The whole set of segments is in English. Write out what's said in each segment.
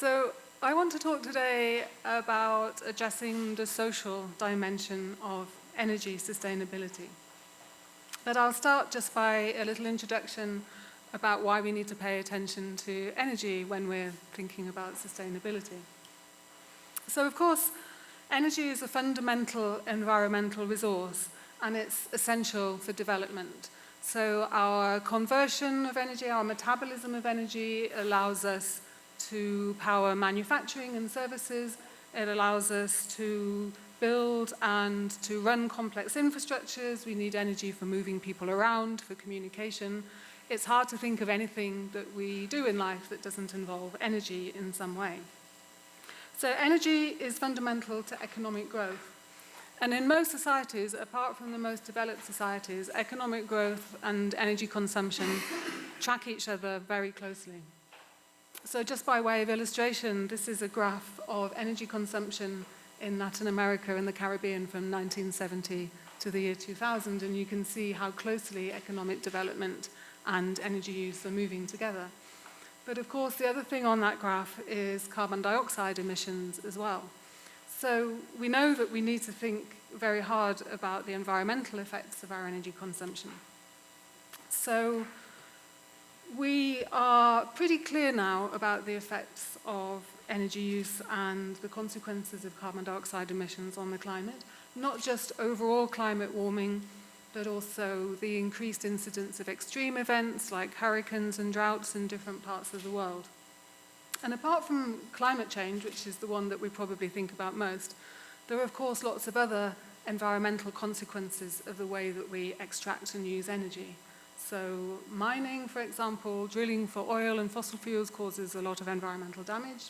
So I want to talk today about addressing the social dimension of energy sustainability. But I'll start just by a little introduction about why we need to pay attention to energy when we're thinking about sustainability. So of course, energy is a fundamental environmental resource and it's essential for development. So our conversion of energy, our metabolism of energy allows us to power manufacturing and services. It allows us to build and to run complex infrastructures. We need energy for moving people around, for communication. It's hard to think of anything that we do in life that doesn't involve energy in some way. So energy is fundamental to economic growth. And in most societies, apart from the most developed societies, economic growth and energy consumption track each other very closely. So just by way of illustration, this is a graph of energy consumption in Latin America and the Caribbean from 1970 to the year 2000, and you can see how closely economic development and energy use are moving together. But of course, the other thing on that graph is carbon dioxide emissions as well. So we know that we need to think very hard about the environmental effects of our energy consumption. So we are pretty clear now about the effects of energy use and the consequences of carbon dioxide emissions on the climate, not just overall climate warming, but also the increased incidence of extreme events like hurricanes and droughts in different parts of the world. And apart from climate change, which is the one that we probably think about most, there are of course lots of other environmental consequences of the way that we extract and use energy. So mining, for example, drilling for oil and fossil fuels causes a lot of environmental damage.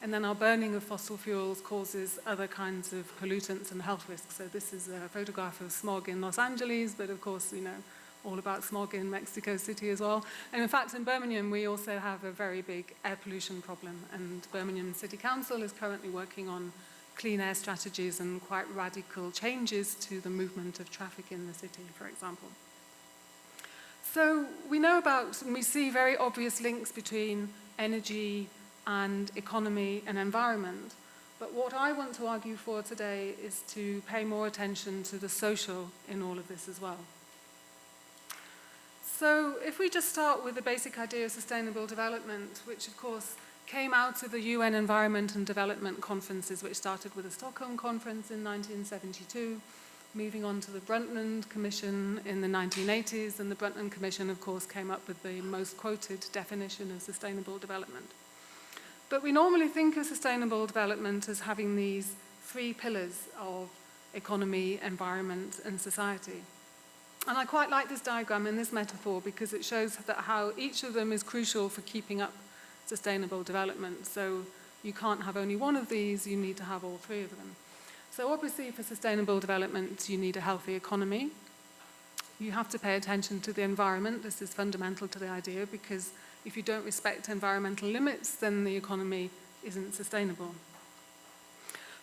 And then our burning of fossil fuels causes other kinds of pollutants and health risks. So this is a photograph of smog in Los Angeles, but of course, you know, all about smog in Mexico City as well. And in fact, in Birmingham, we also have a very big air pollution problem. And Birmingham City Council is currently working on clean air strategies and quite radical changes to the movement of traffic in the city, for example. So we know about, and we see very obvious links between energy and economy and environment. But what I want to argue for today is to pay more attention to the social in all of this as well. So if we just start with the basic idea of sustainable development, which of course came out of the UN Environment and Development Conferences, which started with the Stockholm Conference in 1972, moving on to the Brundtland Commission in the 1980s, and the Brundtland Commission, of course, came up with the most quoted definition of sustainable development. But we normally think of sustainable development as having these three pillars of economy, environment, and society. And I quite like this diagram and this metaphor because it shows that how each of them is crucial for keeping up sustainable development. So you can't have only one of these, you need to have all three of them. So obviously for sustainable development, you need a healthy economy. You have to pay attention to the environment. This is fundamental to the idea because if you don't respect environmental limits, then the economy isn't sustainable.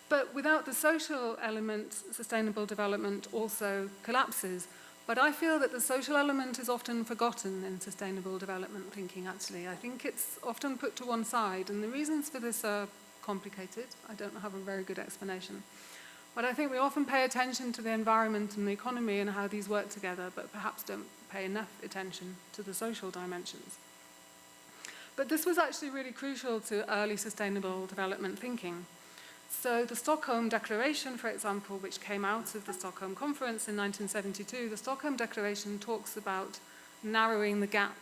But without the social element, sustainable development also collapses. But I feel that the social element is often forgotten in sustainable development thinking, actually. I think it's often put to one side, and the reasons for this are complicated. I don't have a very good explanation. But I think we often pay attention to the environment and the economy and how these work together, but perhaps don't pay enough attention to the social dimensions. But this was actually really crucial to early sustainable development thinking. So the Stockholm Declaration, for example, which came out of the Stockholm Conference in 1972, the Stockholm Declaration talks about narrowing the gap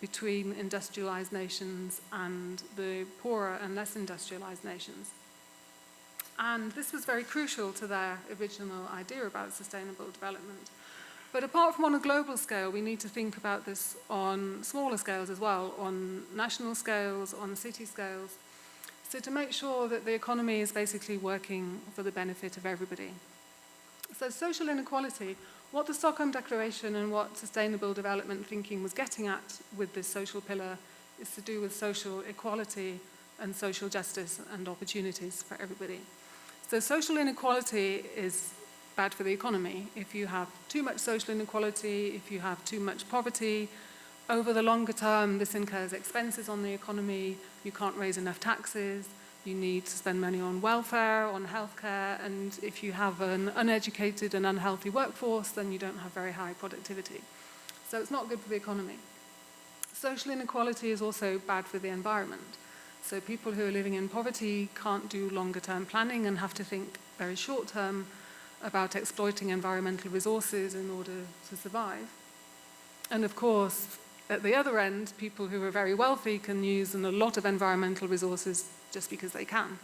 between industrialized nations and the poorer and less industrialized nations. And this was very crucial to their original idea about sustainable development. But apart from on a global scale, we need to think about this on smaller scales as well, on national scales, on city scales. So to make sure that the economy is basically working for the benefit of everybody. So social inequality, what the Stockholm Declaration and what sustainable development thinking was getting at with this social pillar is to do with social equality and social justice and opportunities for everybody. So social inequality is bad for the economy. If you have too much social inequality, if you have too much poverty, Over the longer term, this incurs expenses on the economy. You can't raise enough taxes. You need to spend money on welfare, on healthcare, and if you have an uneducated and unhealthy workforce, then you don't have very high productivity. So it's not good for the economy. Social inequality is also bad for the environment. So people who are living in poverty can't do longer-term planning and have to think very short-term about exploiting environmental resources in order to survive. And of course, at the other end, people who are very wealthy can use a lot of environmental resources just because they can.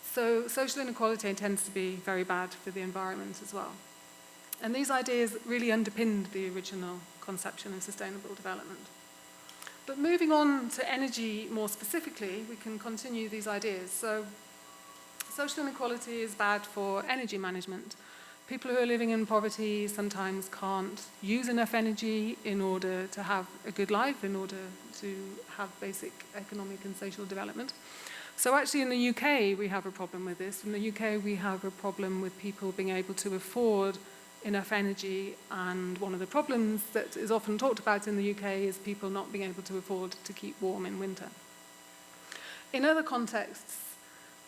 So social inequality tends to be very bad for the environment as well. And these ideas really underpinned the original conception of sustainable development. But moving on to energy more specifically, we can continue these ideas. So social inequality is bad for energy management. People who are living in poverty sometimes can't use enough energy in order to have a good life, in order to have basic economic and social development. So actually in the UK we have a problem with this. In the UK we have a problem with people being able to afford enough energy, and one of the problems that is often talked about in the UK is people not being able to afford to keep warm in winter. In other contexts,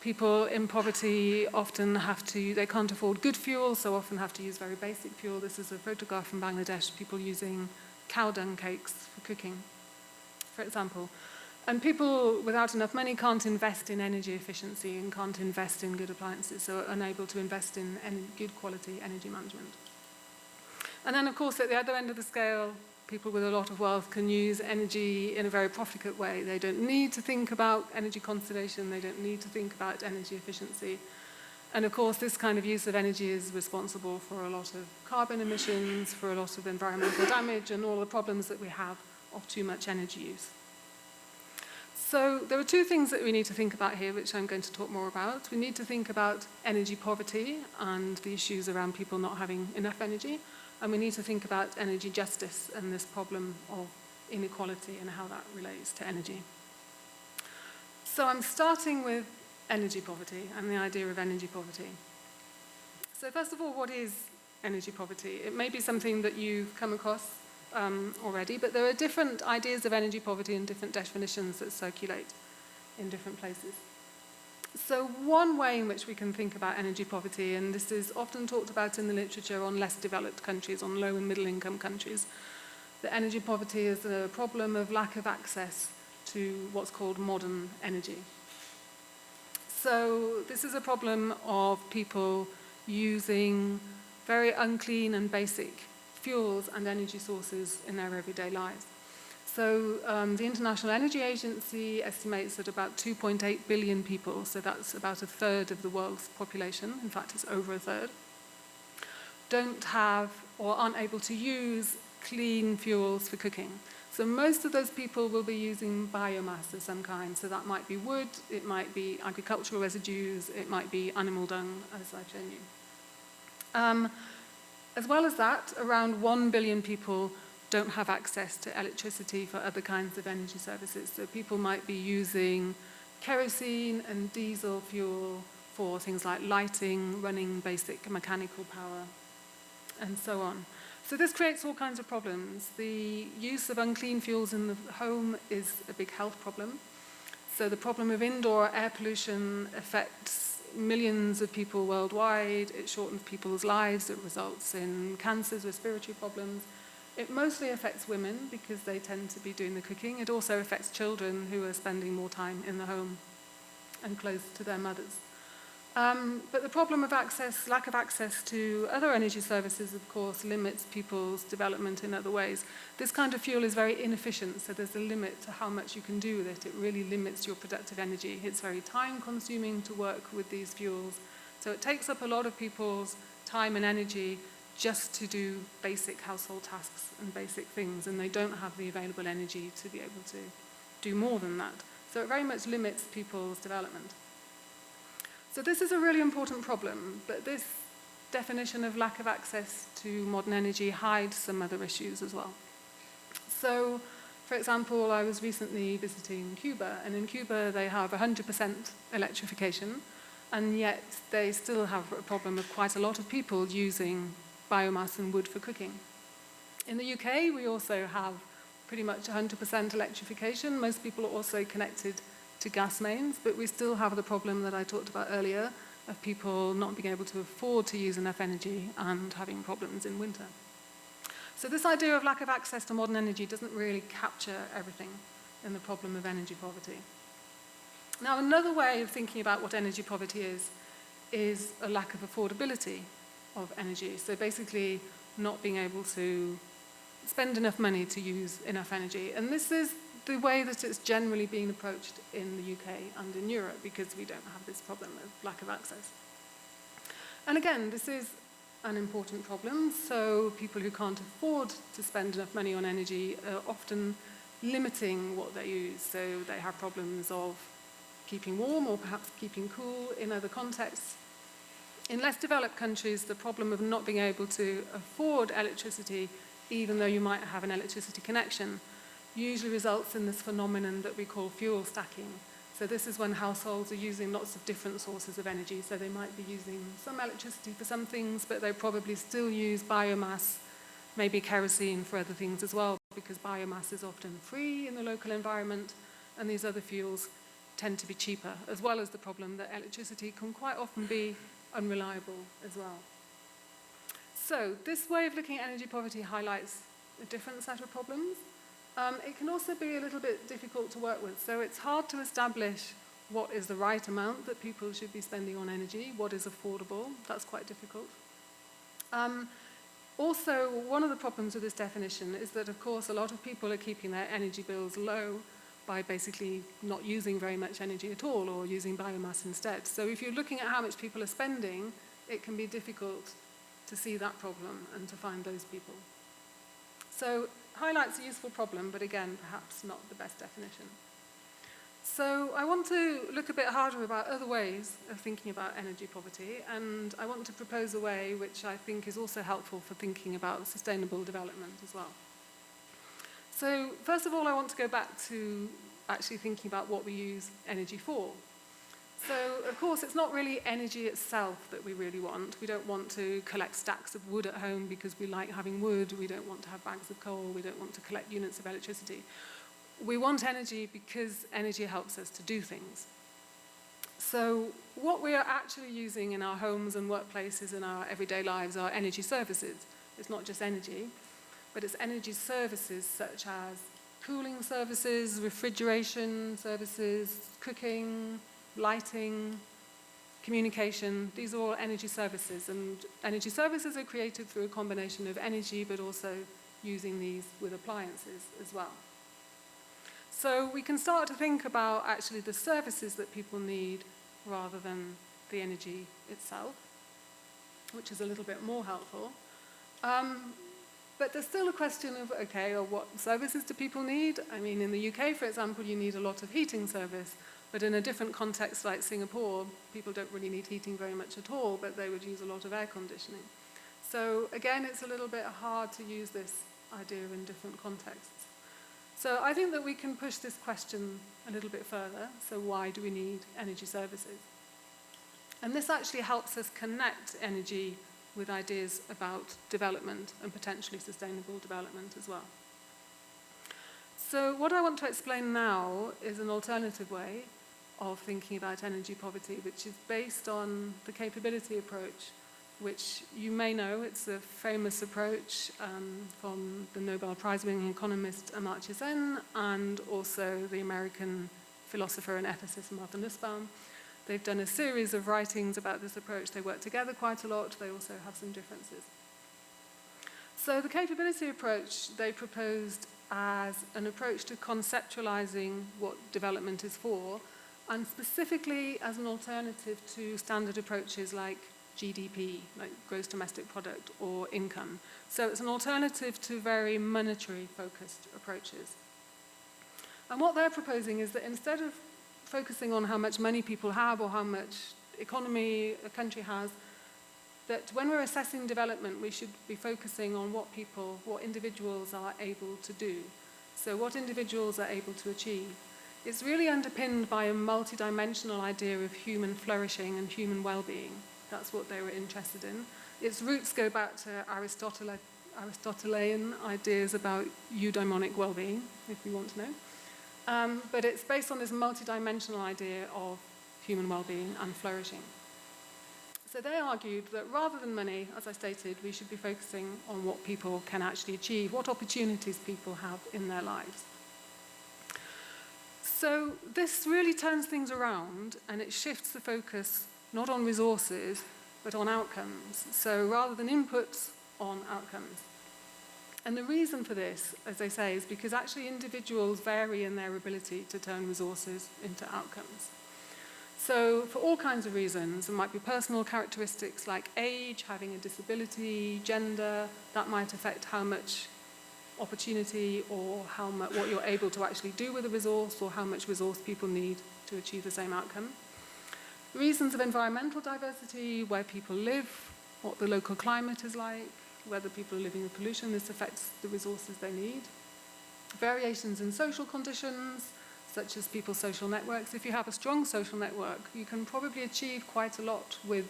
people in poverty often they can't afford good fuel, so often have to use very basic fuel. This is a photograph from Bangladesh, people using cow dung cakes for cooking, for example. And people without enough money can't invest in energy efficiency and can't invest in good appliances, so are unable to invest in good quality energy management. And then, of course, at the other end of the scale, people with a lot of wealth can use energy in a very profligate way. They don't need to think about energy conservation. They don't need to think about energy efficiency. And, of course, this kind of use of energy is responsible for a lot of carbon emissions, for a lot of environmental damage, and all the problems that we have of too much energy use. So there are two things that we need to think about here, which I'm going to talk more about. We need to think about energy poverty and the issues around people not having enough energy. And we need to think about energy justice and this problem of inequality and how that relates to energy. So I'm starting with energy poverty and the idea of energy poverty. So first of all, what is energy poverty? It may be something that you've come across already, but there are different ideas of energy poverty and different definitions that circulate in different places. So one way in which we can think about energy poverty, and this is often talked about in the literature on less developed countries, on low and middle income countries, that energy poverty is a problem of lack of access to what's called modern energy. So this is a problem of people using very unclean and basic fuels and energy sources in their everyday lives. So the International Energy Agency estimates that about 2.8 billion people, so that's about a third of the world's population, in fact it's over a third, don't have or aren't able to use clean fuels for cooking. So most of those people will be using biomass of some kind. So that might be wood, it might be agricultural residues, it might be animal dung, as I've shown you. As well as that, around 1 billion people don't have access to electricity for other kinds of energy services. So people might be using kerosene and diesel fuel for things like lighting, running basic mechanical power, and so on. So this creates all kinds of problems. The use of unclean fuels in the home is a big health problem. So the problem of indoor air pollution affects millions of people worldwide. It shortens people's lives. It results in cancers, respiratory problems. It mostly affects women because they tend to be doing the cooking. It also affects children who are spending more time in the home and close to their mothers. But the problem of lack of access to other energy services, of course, limits people's development in other ways. This kind of fuel is very inefficient, so there's a limit to how much you can do with it. It really limits your productive energy. It's very time-consuming to work with these fuels. So it takes up a lot of people's time and energy just to do basic household tasks and basic things, and they don't have the available energy to be able to do more than that. So it very much limits people's development. So this is a really important problem, but this definition of lack of access to modern energy hides some other issues as well. So, for example, I was recently visiting Cuba, and in Cuba they have 100% electrification, and yet they still have a problem of quite a lot of people using biomass and wood for cooking. In the UK, we also have pretty much 100% electrification. Most people are also connected to gas mains, but we still have the problem that I talked about earlier of people not being able to afford to use enough energy and having problems in winter. So this idea of lack of access to modern energy doesn't really capture everything in the problem of energy poverty. Now, another way of thinking about what energy poverty is a lack of affordability of energy. So basically not being able to spend enough money to use enough energy. And this is the way that it's generally being approached in the UK and in Europe, because we don't have this problem of lack of access. And again, this is an important problem. So people who can't afford to spend enough money on energy are often limiting what they use. So they have problems of keeping warm or perhaps keeping cool in other contexts. In less developed countries, the problem of not being able to afford electricity, even though you might have an electricity connection, usually results in this phenomenon that we call fuel stacking. So this is when households are using lots of different sources of energy. So they might be using some electricity for some things, but they probably still use biomass, maybe kerosene for other things as well, because biomass is often free in the local environment, and these other fuels tend to be cheaper, as well as the problem that electricity can quite often be unreliable as well. So this way of looking at energy poverty highlights a different set of problems. It can also be a little bit difficult to work with. So it's hard to establish what is the right amount that people should be spending on energy, what is affordable. That's quite difficult. Also, one of the problems with this definition is that, of course, a lot of people are keeping their energy bills low by basically not using very much energy at all or using biomass instead. So if you're looking at how much people are spending, it can be difficult to see that problem and to find those people. So highlights a useful problem, but again, perhaps not the best definition. So I want to look a bit harder about other ways of thinking about energy poverty, and I want to propose a way which I think is also helpful for thinking about sustainable development as well. So first of all, I want to go back to actually thinking about what we use energy for. So, of course, it's not really energy itself that we really want. We don't want to collect stacks of wood at home because we like having wood. We don't want to have bags of coal. We don't want to collect units of electricity. We want energy because energy helps us to do things. So what we are actually using in our homes and workplaces and our everyday lives are energy services. It's not just energy, but it's energy services such as cooling services, refrigeration services, cooking, lighting, communication. These are all energy services, and energy services are created through a combination of energy but also using these with appliances as well. So we can start to think about actually the services that people need rather than the energy itself, which is a little bit more helpful. But there's still a question of, okay, or what services do people need? I mean, in the UK, for example, you need a lot of heating service. But in a different context like Singapore, people don't really need heating very much at all, but they would use a lot of air conditioning. So again, it's a little bit hard to use this idea in different contexts. So I think that we can push this question a little bit further. So why do we need energy services? And this actually helps us connect energy with ideas about development and potentially sustainable development as well. So what I want to explain now is an alternative way of thinking about energy poverty, which is based on the capability approach, which you may know. It's a famous approach from the Nobel Prize-winning economist Amartya Sen and also the American philosopher and ethicist Martha Nussbaum. They've done a series of writings about this approach. They work together quite a lot. They also have some differences. So the capability approach they proposed as an approach to conceptualizing what development is for, and specifically as an alternative to standard approaches like GDP, like gross domestic product, or income. So it's an alternative to very monetary focused approaches. And what they're proposing is that instead of focusing on how much money people have or how much economy a country has, that when we're assessing development, we should be focusing on what individuals are able to do. So what individuals are able to achieve. It's really underpinned by a multidimensional idea of human flourishing and human well-being. That's what they were interested in. Its roots go back to Aristotelian ideas about eudaimonic well-being, if you want to know. But it's based on this multidimensional idea of human well-being and flourishing. So they argued that rather than money, as I stated, we should be focusing on what people can actually achieve, what opportunities people have in their lives. So this really turns things around, and it shifts the focus not on resources, but on outcomes. So rather than inputs, on outcomes. And the reason for this, as they say, is because actually individuals vary in their ability to turn resources into outcomes. So for all kinds of reasons, there might be personal characteristics like age, having a disability, gender, that might affect how much opportunity or what you're able to actually do with a resource, or how much resource people need to achieve the same outcome. Reasons of environmental diversity, where people live, what the local climate is like, whether people are living with pollution, this affects the resources they need. Variations in social conditions, such as people's social networks. If you have a strong social network, you can probably achieve quite a lot with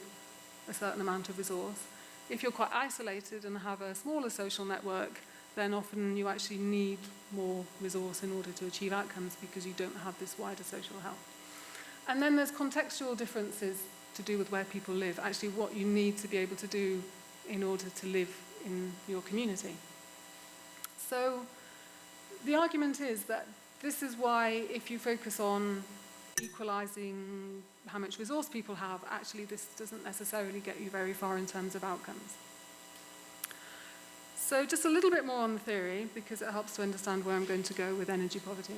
a certain amount of resource. If you're quite isolated and have a smaller social network, then often you actually need more resource in order to achieve outcomes because you don't have this wider social help. And then there's contextual differences to do with where people live, actually what you need to be able to do in order to live in your community. So the argument is that this is why if you focus on equalizing how much resource people have, actually this doesn't necessarily get you very far in terms of outcomes. So just a little bit more on the theory, because it helps to understand where I'm going to go with energy poverty.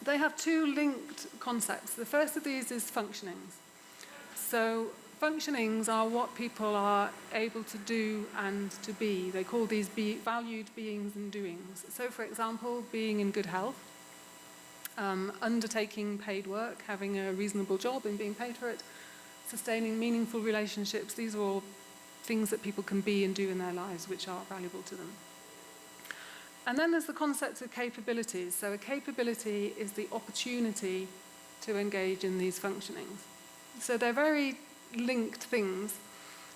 They have two linked concepts. The first of these is functionings. So functionings are what people are able to do and to be. They call these valued beings and doings. So for example, being in good health, undertaking paid work, having a reasonable job and being paid for it, sustaining meaningful relationships. These are all things that people can be and do in their lives which are valuable to them. And then there's the concept of capabilities. So a capability is the opportunity to engage in these functionings. So they're very linked things,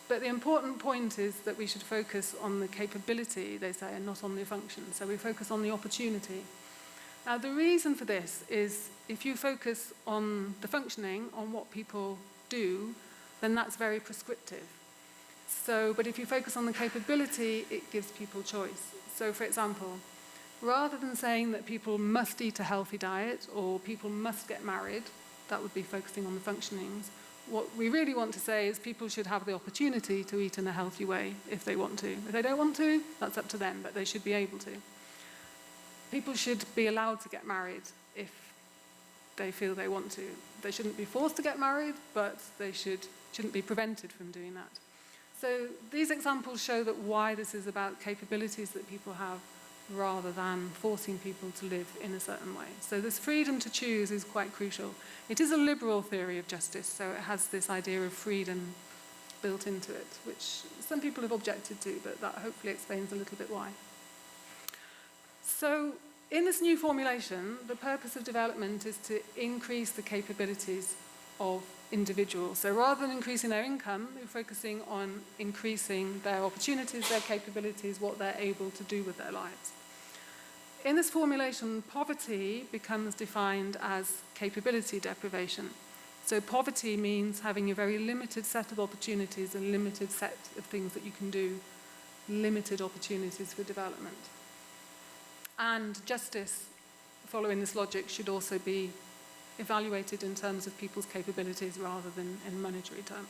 but the important point is that we should focus on the capability, they say, and not on the function. So we focus on the opportunity. Now the reason for this is if you focus on the functioning, on what people do, then that's very prescriptive. So, but if you focus on the capability, it gives people choice. So for example, rather than saying that people must eat a healthy diet or people must get married, that would be focusing on the functionings. What we really want to say is people should have the opportunity to eat in a healthy way if they want to. If they don't want to, that's up to them, but they should be able to. People should be allowed to get married if they feel they want to. They shouldn't be forced to get married, but they shouldn't be prevented from doing that. So these examples show that why this is about capabilities that people have rather than forcing people to live in a certain way. So this freedom to choose is quite crucial. It is a liberal theory of justice, so it has this idea of freedom built into it, which some people have objected to, but that hopefully explains a little bit why. So in this new formulation, the purpose of development is to increase the capabilities of individuals. So rather than increasing their income, we're focusing on increasing their opportunities, their capabilities, what they're able to do with their lives. In this formulation, poverty becomes defined as capability deprivation. So poverty means having a very limited set of opportunities, a limited set of things that you can do, limited opportunities for development. And justice, following this logic, should also be evaluated in terms of people's capabilities rather than in monetary terms.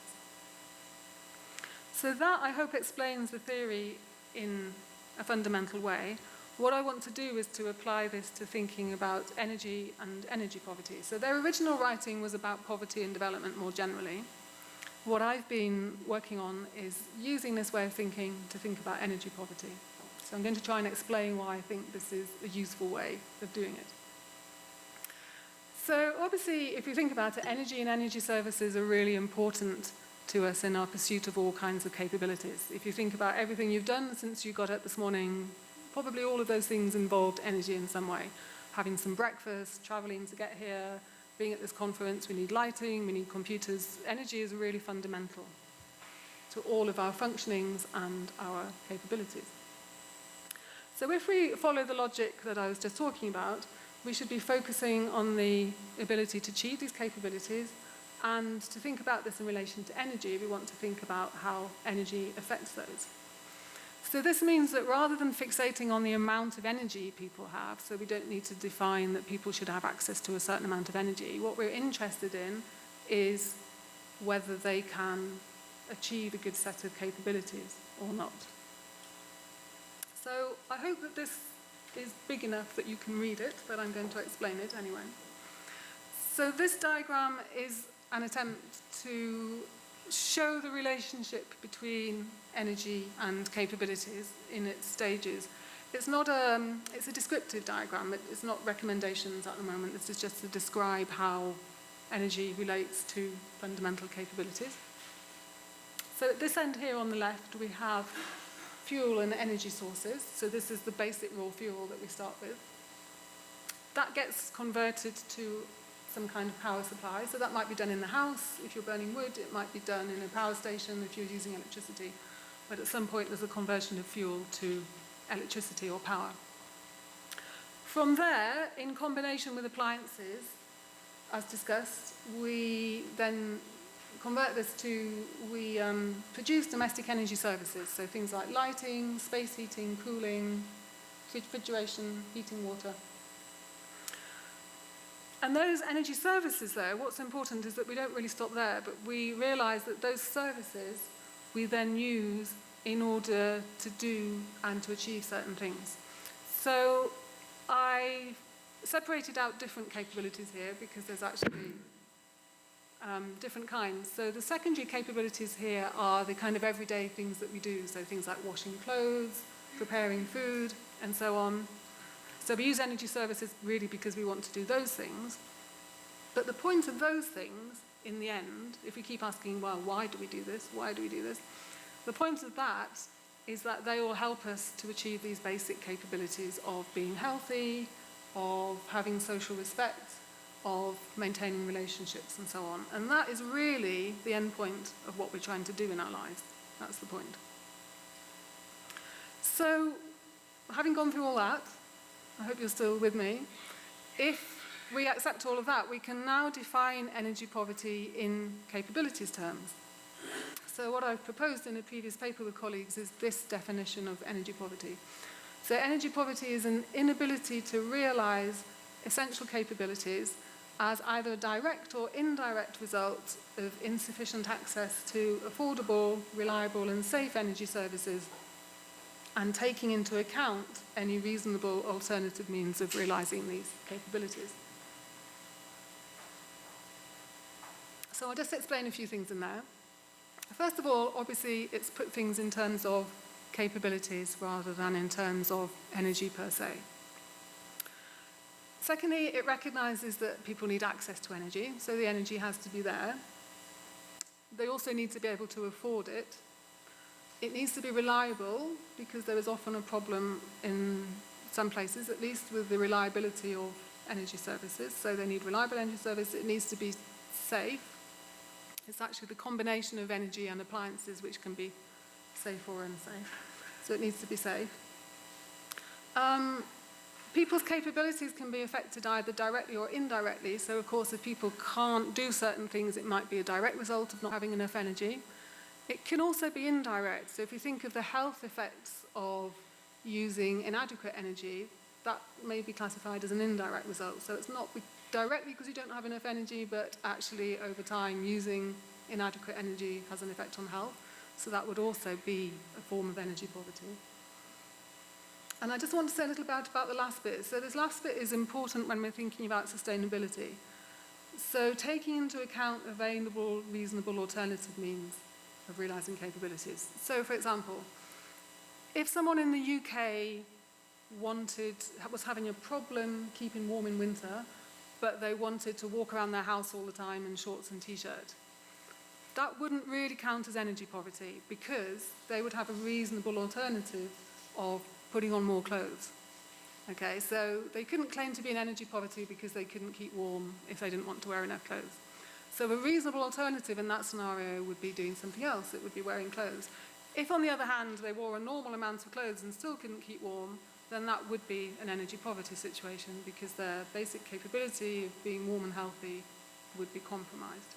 So that, I hope, explains the theory in a fundamental way. What I want to do is to apply this to thinking about energy and energy poverty. So their original writing was about poverty and development more generally. What I've been working on is using this way of thinking to think about energy poverty. So I'm going to try and explain why I think this is a useful way of doing it. So obviously, if you think about it, energy and energy services are really important to us in our pursuit of all kinds of capabilities. If you think about everything you've done since you got up this morning, probably all of those things involved energy in some way. Having some breakfast, traveling to get here, being at this conference, we need lighting, we need computers. Energy is really fundamental. to all of our functionings and our capabilities. So if we follow the logic that I was just talking about, we should be focusing on the ability to achieve these capabilities, and to think about this in relation to energy, we want to think about how energy affects those. So this means that rather than fixating on the amount of energy people have, so we don't need to define that people should have access to a certain amount of energy, what we're interested in is whether they can achieve a good set of capabilities or not. So I hope that this is big enough that you can read it, but I'm going to explain it anyway. So this diagram is an attempt to show the relationship between energy and capabilities in its stages. It's a descriptive diagram. It's not recommendations at the moment. This is just to describe how energy relates to fundamental capabilities. So at this end here on the left, we have fuel and energy sources. So this is the basic raw fuel that we start with. That gets converted to some kind of power supply. So that might be done in the house. If you're burning wood, it might be done in a power station if you're using electricity. But at some point, there's a conversion of fuel to electricity or power. From there, in combination with appliances, as discussed, we then convert this to, we produce domestic energy services. So things like lighting, space heating, cooling, refrigeration, heating water. And those energy services there, what's important is that we don't really stop there, but we realise that those services we then use in order to do and to achieve certain things. So I separated out different capabilities here because there's actually different kinds. So the secondary capabilities here are the kind of everyday things that we do, so things like washing clothes, preparing food, and so on. So we use energy services really because we want to do those things. But the point of those things, in the end, if we keep asking, well, why do we do this? Why do we do this? The point of that is that they all help us to achieve these basic capabilities of being healthy, of having social respect, of maintaining relationships, and so on. And that is really the end point of what we're trying to do in our lives. That's the point. So, having gone through all that, I hope you're still with me. If we accept all of that, we can now define energy poverty in capabilities terms. So what I've proposed in a previous paper with colleagues is this definition of energy poverty. So energy poverty is an inability to realise essential capabilities as either a direct or indirect result of insufficient access to affordable, reliable and safe energy services, and taking into account any reasonable alternative means of realising these capabilities. So I'll just explain a few things in there. First of all, obviously, it's put things in terms of capabilities rather than in terms of energy per se. Secondly, it recognises that people need access to energy, so the energy has to be there. They also need to be able to afford it. It needs to be reliable, because there is often a problem in some places, at least with the reliability of energy services. So they need reliable energy service. It needs to be safe. It's actually the combination of energy and appliances which can be safe or unsafe. So it needs to be safe. People's capabilities can be affected either directly or indirectly. So, of course, if people can't do certain things, it might be a direct result of not having enough energy. It can also be indirect. So if you think of the health effects of using inadequate energy, that may be classified as an indirect result. So it's not directly because you don't have enough energy, but actually over time using inadequate energy has an effect on health. So that would also be a form of energy poverty. And I just want to say a little bit about the last bit. So this last bit is important when we're thinking about sustainability. So taking into account available, reasonable alternative means of realising capabilities. So, for example, if someone in the UK was having a problem keeping warm in winter, but they wanted to walk around their house all the time in shorts and t-shirt, that wouldn't really count as energy poverty because they would have a reasonable alternative of putting on more clothes. Okay, so they couldn't claim to be in energy poverty because they couldn't keep warm if they didn't want to wear enough clothes. So a reasonable alternative in that scenario would be doing something else. It would be wearing clothes. If, on the other hand, they wore a normal amount of clothes and still couldn't keep warm, then that would be an energy poverty situation because their basic capability of being warm and healthy would be compromised.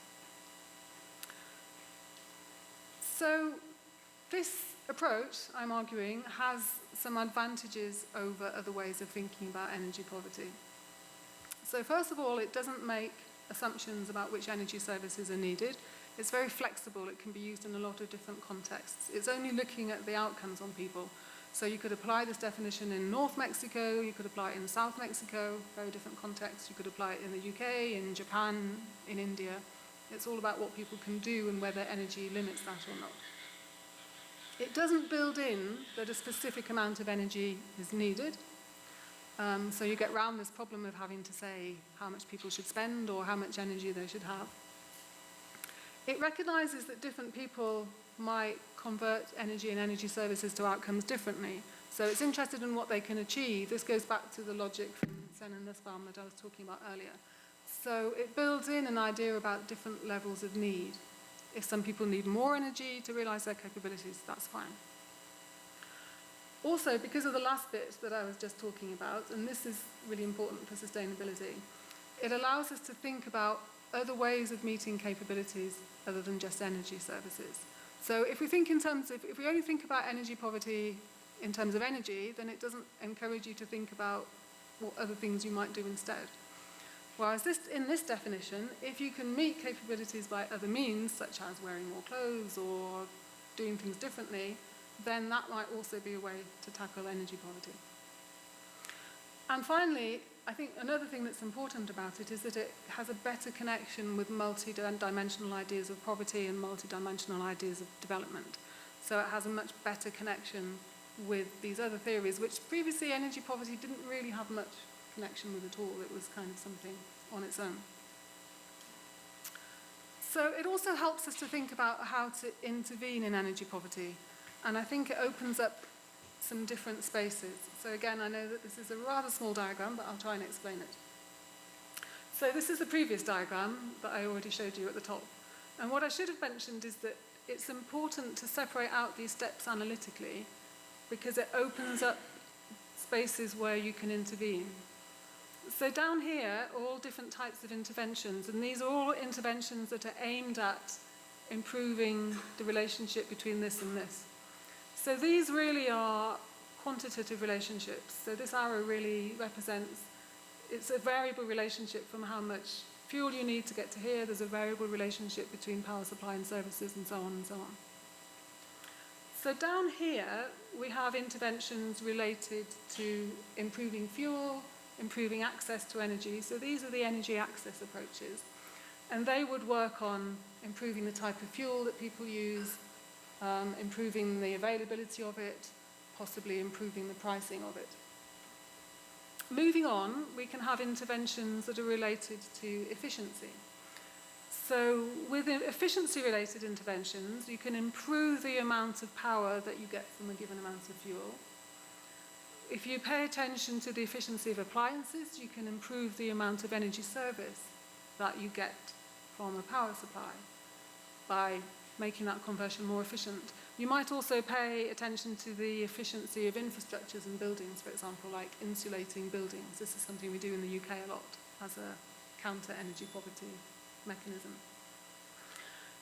So this approach, I'm arguing, has some advantages over other ways of thinking about energy poverty. So first of all, it doesn't make assumptions about which energy services are needed. It's very flexible. It can be used in a lot of different contexts. It's only looking at the outcomes on people. So you could apply this definition in North Mexico, you could apply it in South Mexico, very different contexts. You could apply it in the UK, in Japan, in India. It's all about what people can do and whether energy limits that or not. It doesn't build in that a specific amount of energy is needed. So you get around this problem of having to say how much people should spend or how much energy they should have. It recognises that different people might convert energy and energy services to outcomes differently. So it's interested in what they can achieve. This goes back to the logic from Sen and Nussbaum that I was talking about earlier. So it builds in an idea about different levels of need. If some people need more energy to realise their capabilities, that's fine. Also, because of the last bit that I was just talking about, and this is really important for sustainability, it allows us to think about other ways of meeting capabilities other than just energy services. So if we think in terms of, if we only think about energy poverty in terms of energy, then it doesn't encourage you to think about what other things you might do instead. Whereas in this definition, if you can meet capabilities by other means, such as wearing more clothes or doing things differently, then that might also be a way to tackle energy poverty. And finally, I think another thing that's important about it is that it has a better connection with multi-dimensional ideas of poverty and multi-dimensional ideas of development. So it has a much better connection with these other theories, which previously energy poverty didn't really have much connection with at all. It was kind of something on its own. So it also helps us to think about how to intervene in energy poverty. And I think it opens up some different spaces. So again, I know that this is a rather small diagram, but I'll try and explain it. So this is the previous diagram that I already showed you at the top. And what I should have mentioned is that it's important to separate out these steps analytically because it opens up spaces where you can intervene. So down here are all different types of interventions, and these are all interventions that are aimed at improving the relationship between this and this. So these really are quantitative relationships. So this arrow really represents, it's a variable relationship from how much fuel you need to get to here. There's a variable relationship between power supply and services and so on and so on. So down here, we have interventions related to improving fuel, improving access to energy. So these are the energy access approaches. And they would work on improving the type of fuel that people use, improving the availability of it, possibly improving the pricing of it. Moving on, we can have interventions that are related to efficiency. So with efficiency-related interventions, you can improve the amount of power that you get from a given amount of fuel. If you pay attention to the efficiency of appliances, you can improve the amount of energy service that you get from a power supply by making that conversion more efficient. You might also pay attention to the efficiency of infrastructures and buildings, for example, like insulating buildings. This is something we do in the UK a lot as a counter-energy poverty mechanism.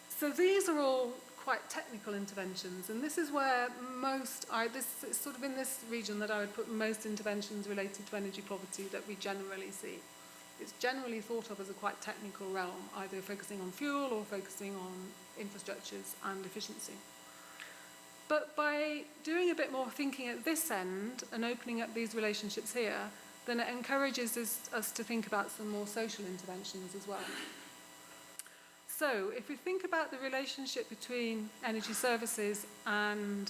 So these are all quite technical interventions, and this is where this is sort of in this region that I would put most interventions related to energy poverty that we generally see. It's generally thought of as a quite technical realm, either focusing on fuel or focusing on infrastructures and efficiency. But by doing a bit more thinking at this end and opening up these relationships here, then it encourages us to think about some more social interventions as well. So if we think about the relationship between energy services and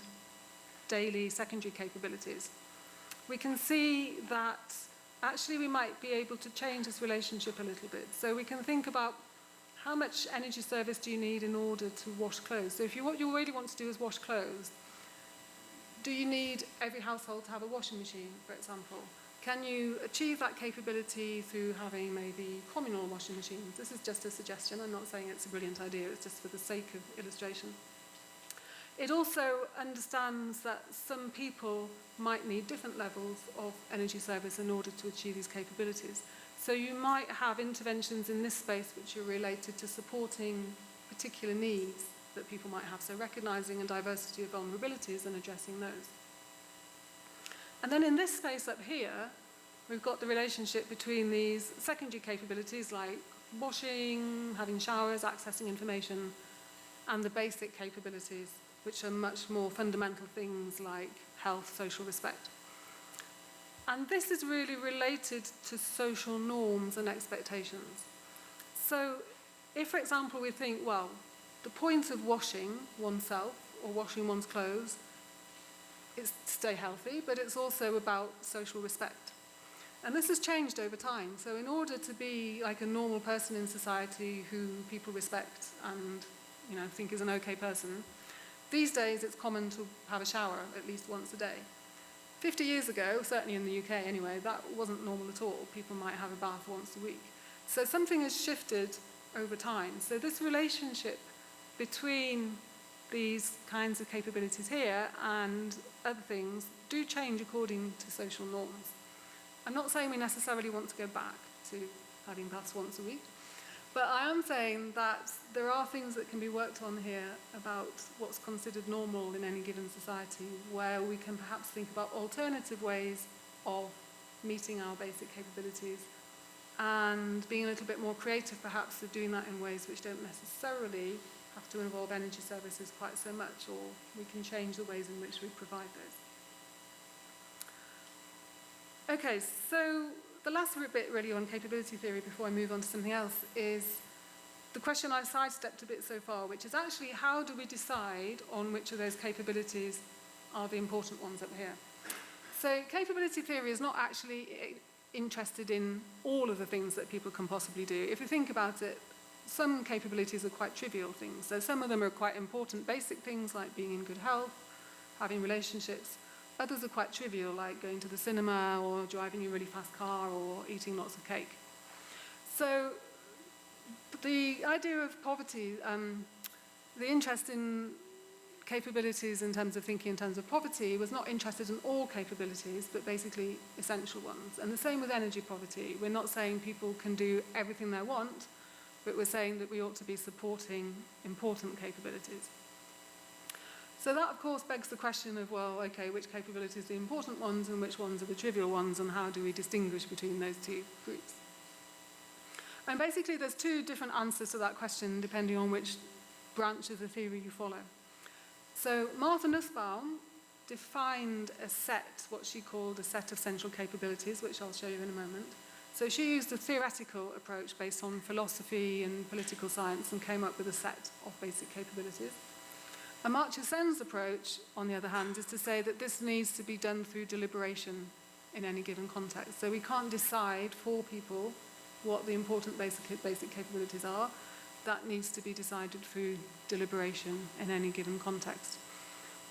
daily secondary capabilities, we can see that actually we might be able to change this relationship a little bit. So we can think about how much energy service do you need in order to wash clothes. So what you really want to do is wash clothes. Do you need every household to have a washing machine, for example? Can you achieve that capability through having maybe communal washing machines? This is just a suggestion. I'm not saying it's a brilliant idea. It's just for the sake of illustration. It also understands that some people might need different levels of energy service in order to achieve these capabilities. So you might have interventions in this space which are related to supporting particular needs that people might have, so recognizing a diversity of vulnerabilities and addressing those. And then in this space up here, we've got the relationship between these secondary capabilities like washing, having showers, accessing information, and the basic capabilities, which are much more fundamental things like health, social respect. And this is really related to social norms and expectations. So if, for example, we think, well, the point of washing oneself or washing one's clothes is to stay healthy, but it's also about social respect. And this has changed over time. So in order to be like a normal person in society who people respect and think is an okay person, these days it's common to have a shower at least once a day. 50 years ago, certainly in the UK anyway, that wasn't normal at all. People might have a bath once a week. So something has shifted over time. So this relationship between these kinds of capabilities here and other things do change according to social norms. I'm not saying we necessarily want to go back to having baths once a week, but I am saying that there are things that can be worked on here about what's considered normal in any given society, where we can perhaps think about alternative ways of meeting our basic capabilities and being a little bit more creative perhaps of doing that in ways which don't necessarily have to involve energy services quite so much, or we can change the ways in which we provide those. Okay, so the last bit really on capability theory before I move on to something else is the question I've sidestepped a bit so far, which is actually how do we decide on which of those capabilities are the important ones up here? So capability theory is not actually interested in all of the things that people can possibly do. If you think about it, some capabilities are quite trivial things. So some of them are quite important, basic things like being in good health, having relationships. Others are quite trivial, like going to the cinema or driving a really fast car or eating lots of cake. So the idea of poverty, the interest in capabilities in terms of thinking in terms of poverty was not interested in all capabilities, but basically essential ones. And the same with energy poverty. We're not saying people can do everything they want, but we're saying that we ought to be supporting important capabilities. So that, of course, begs the question of, well, okay, which capabilities are the important ones and which ones are the trivial ones, and how do we distinguish between those two groups? And basically, there's two different answers to that question, depending on which branch of the theory you follow. So Martha Nussbaum defined a set, what she called a set of central capabilities, which I'll show you in a moment. So she used a theoretical approach based on philosophy and political science and came up with a set of basic capabilities. Amartya Sen's approach, on the other hand, is to say that this needs to be done through deliberation in any given context. So we can't decide for people what the important basic capabilities are. That needs to be decided through deliberation in any given context.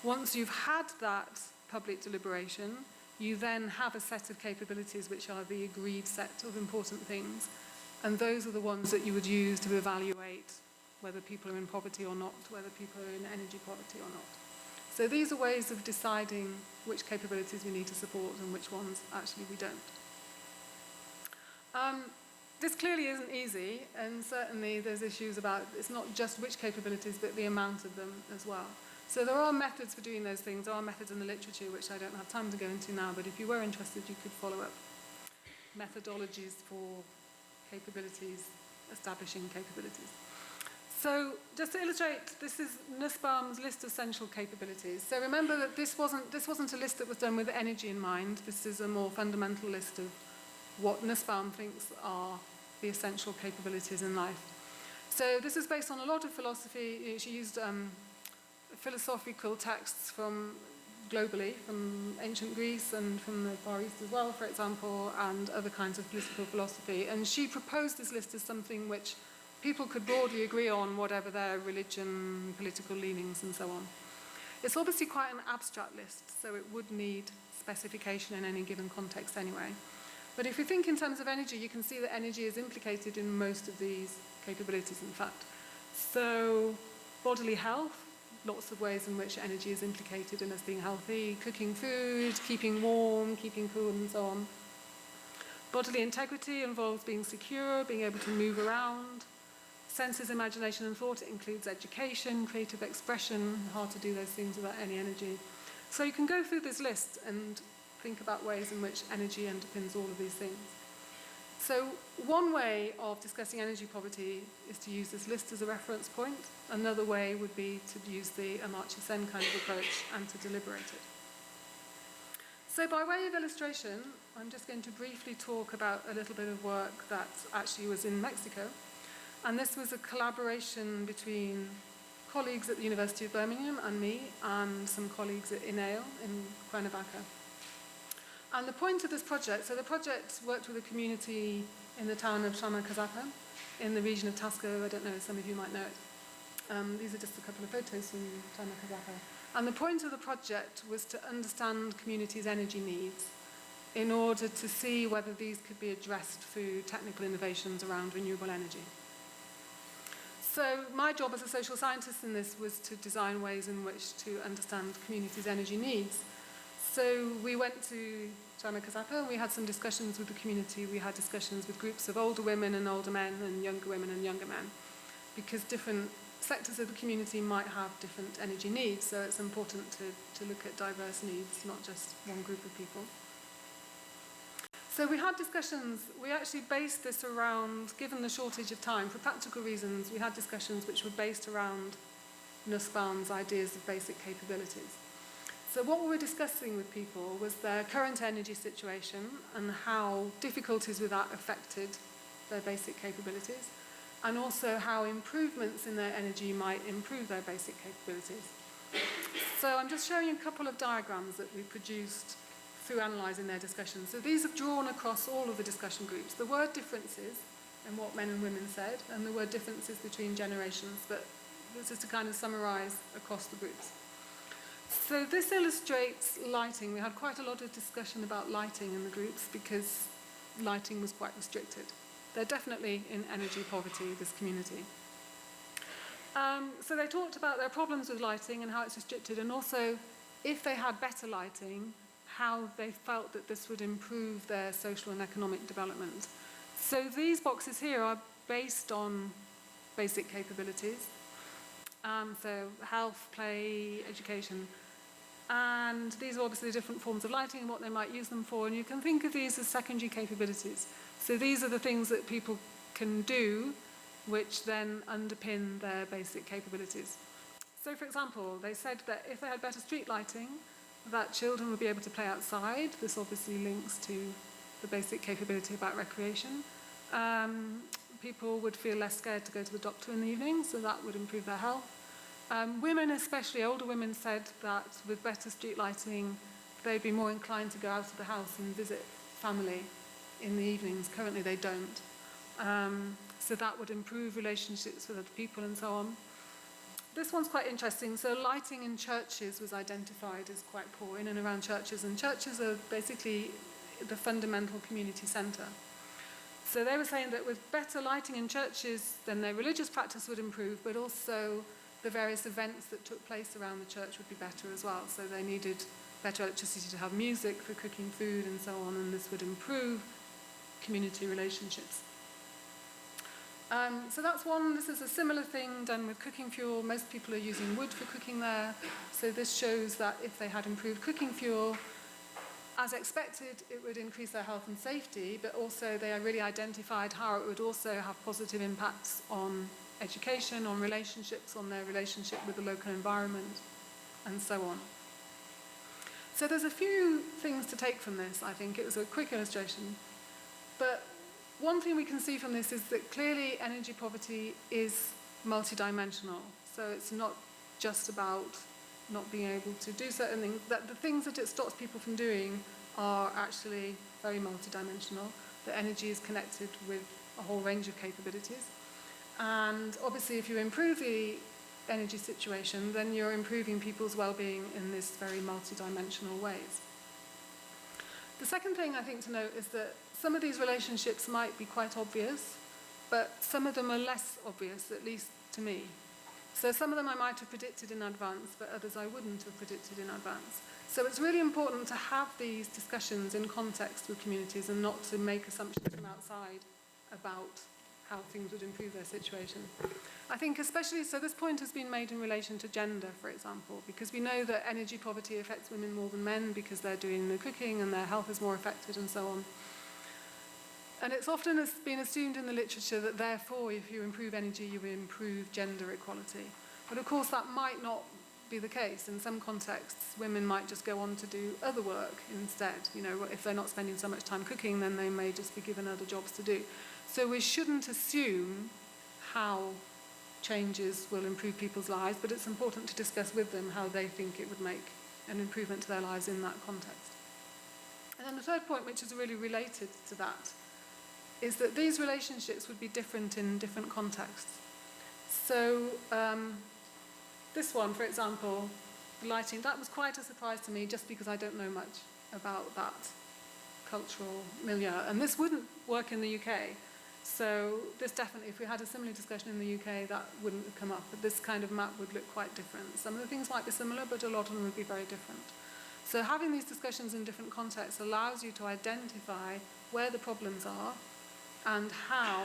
Once you've had that public deliberation, you then have a set of capabilities which are the agreed set of important things, and those are the ones that you would use to evaluate whether people are in poverty or not, whether people are in energy poverty or not. So these are ways of deciding which capabilities we need to support and which ones actually we don't. This clearly isn't easy, and certainly there's issues about it's not just which capabilities, but the amount of them as well. So there are methods for doing those things. There are methods in the literature, which I don't have time to go into now, but if you were interested, you could follow up methodologies for capabilities, establishing capabilities. So just to illustrate, this is Nussbaum's list of central capabilities. So remember that this wasn't a list that was done with energy in mind. This is a more fundamental list of what Nussbaum thinks are the essential capabilities in life. So this is based on a lot of philosophy. She used philosophical texts from globally, from ancient Greece and from the Far East as well, for example, and other kinds of political philosophy. And she proposed this list as something which people could broadly agree on, whatever their religion, political leanings, and so on. It's obviously quite an abstract list, so it would need specification in any given context anyway. But if you think in terms of energy, you can see that energy is implicated in most of these capabilities, in fact. So bodily health, lots of ways in which energy is implicated in us being healthy, cooking food, keeping warm, keeping cool, and so on. Bodily integrity involves being secure, being able to move around. Senses, imagination, and thought, it includes education, creative expression, hard to do those things without any energy. So you can go through this list and think about ways in which energy underpins all of these things. So one way of discussing energy poverty is to use this list as a reference point. Another way would be to use the Amartya Sen kind of approach and to deliberate it. So by way of illustration, I'm just going to briefly talk about a little bit of work that actually was in Mexico. And this was a collaboration between colleagues at the University of Birmingham and me, and some colleagues at INEO in Cuernavaca. And the point of this project, so the project worked with a community in the town of Chamakazapa in the region of Tasco. I don't know, some of you might know it. These are just a couple of photos from Chamakazapa. And the point of the project was to understand communities' energy needs in order to see whether these could be addressed through technical innovations around renewable energy. So my job as a social scientist in this was to design ways in which to understand communities' energy needs. So we went to Chamakazapa and we had some discussions with the community. We had discussions with groups of older women and older men and younger women and younger men, because different sectors of the community might have different energy needs. So it's important to look at diverse needs, not just one group of people. So we had discussions, we actually based this around, given the shortage of time, for practical reasons, we had discussions which were based around Nussbaum's ideas of basic capabilities. So what we were discussing with people was their current energy situation and how difficulties with that affected their basic capabilities, and also how improvements in their energy might improve their basic capabilities. So I'm just showing a couple of diagrams that we produced through analysing their discussions. So these are drawn across all of the discussion groups. There were differences in what men and women said, and there were differences between generations, but this is to kind of summarise across the groups. So this illustrates lighting. We had quite a lot of discussion about lighting in the groups because lighting was quite restricted. They're definitely in energy poverty, this community. So they talked about their problems with lighting and how it's restricted, and also if they had better lighting, how they felt that this would improve their social and economic development. So these boxes here are based on basic capabilities. So health, play, education. And these are obviously different forms of lighting and what they might use them for. And you can think of these as secondary capabilities. So these are the things that people can do which then underpin their basic capabilities. So for example, they said that if they had better street lighting, that children would be able to play outside. This obviously links to the basic capability about recreation. People would feel less scared to go to the doctor in the evening, so that would improve their health. Women, especially older women, said that with better street lighting, they'd be more inclined to go out of the house and visit family in the evenings. Currently, they don't. So that would improve relationships with other people and so on. This one's quite interesting. So lighting in churches was identified as quite poor in and around churches, and churches are basically the fundamental community centre. So they were saying that with better lighting in churches, then their religious practice would improve, but also the various events that took place around the church would be better as well. So they needed better electricity to have music for cooking food and so on, and this would improve community relationships. So that's one. This is a similar thing done with cooking fuel. Most people are using wood for cooking there. So this shows that if they had improved cooking fuel, as expected, it would increase their health and safety, but also they really identified how it would also have positive impacts on education, on relationships, on their relationship with the local environment, and so on. So there's a few things to take from this, I think. It was a quick illustration. But one thing we can see from this is that clearly energy poverty is multidimensional. So it's not just about not being able to do certain things, that the things that it stops people from doing are actually very multidimensional. The energy is connected with a whole range of capabilities. And obviously if you improve the energy situation, then you're improving people's well-being in this very multidimensional ways. The second thing I think to note is that some of these relationships might be quite obvious, but some of them are less obvious, at least to me. So some of them I might have predicted in advance, but others I wouldn't have predicted in advance. So it's really important to have these discussions in context with communities and not to make assumptions from outside about how things would improve their situation. I think especially, so this point has been made in relation to gender, for example, because we know that energy poverty affects women more than men because they're doing the cooking and their health is more affected and so on. And it's often been assumed in the literature that therefore if you improve energy, you improve gender equality. But of course that might not be the case. In some contexts, women might just go on to do other work instead. You know, if they're not spending so much time cooking, then they may just be given other jobs to do. So we shouldn't assume how changes will improve people's lives, but it's important to discuss with them how they think it would make an improvement to their lives in that context. And then the third point, which is really related to that, is that these relationships would be different in different contexts. So this one, for example, the lighting, that was quite a surprise to me just because I don't know much about that cultural milieu. And this wouldn't work in the UK. So this definitely, if we had a similar discussion in the UK, that wouldn't have come up. But this kind of map would look quite different. Some of the things might be similar, but a lot of them would be very different. So having these discussions in different contexts allows you to identify where the problems are and how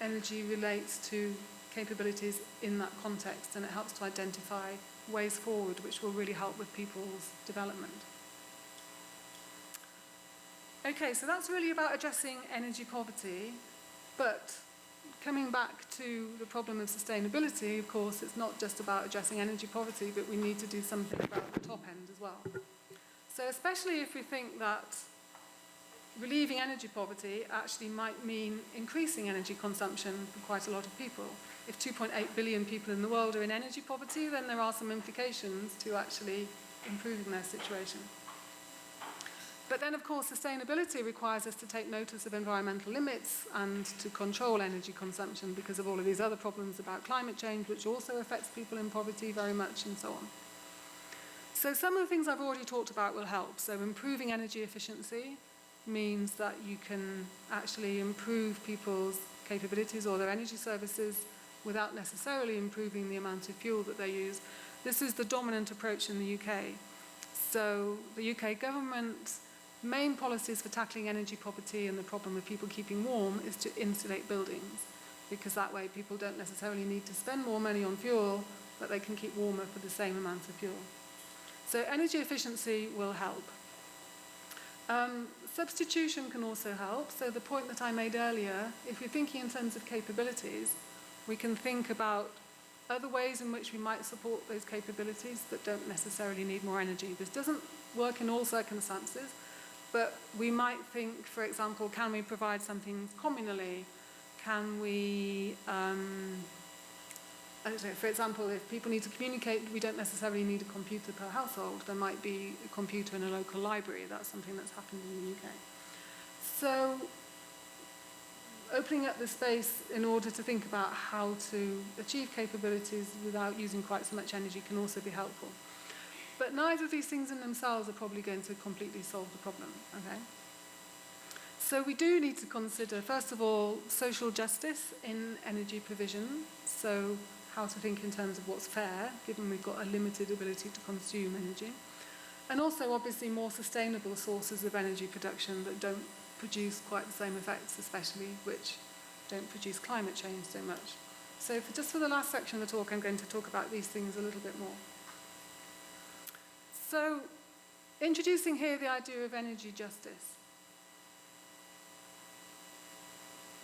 energy relates to capabilities in that context, and it helps to identify ways forward which will really help with people's development. Okay, so that's really about addressing energy poverty, but coming back to the problem of sustainability, of course, it's not just about addressing energy poverty, but we need to do something about the top end as well. So especially if we think that relieving energy poverty actually might mean increasing energy consumption for quite a lot of people. If 2.8 billion people in the world are in energy poverty, then there are some implications to actually improving their situation. But then, of course, sustainability requires us to take notice of environmental limits and to control energy consumption because of all of these other problems about climate change, which also affects people in poverty very much, and so on. So some of the things I've already talked about will help. So improving energy efficiency means that you can actually improve people's capabilities or their energy services without necessarily improving the amount of fuel that they use. This is the dominant approach in the UK. So the UK government's main policies for tackling energy poverty and the problem of people keeping warm is to insulate buildings, because that way people don't necessarily need to spend more money on fuel, but they can keep warmer for the same amount of fuel. So energy efficiency will help. Substitution can also help. So the point that I made earlier, if you're thinking in terms of capabilities, we can think about other ways in which we might support those capabilities that don't necessarily need more energy. This doesn't work in all circumstances, but we might think, for example, can we provide something communally? Can we, I don't know, for example, if people need to communicate, we don't necessarily need a computer per household. There might be a computer in a local library. That's something that's happened in the UK. So opening up the space in order to think about how to achieve capabilities without using quite so much energy can also be helpful. But neither of these things in themselves are probably going to completely solve the problem, okay? So we do need to consider, first of all, social justice in energy provision. So how to think in terms of what's fair, given we've got a limited ability to consume energy. And also, obviously, more sustainable sources of energy production that don't produce quite the same effects, especially which don't produce climate change so much. So just for the last section of the talk, I'm going to talk about these things a little bit more. So introducing here the idea of energy justice.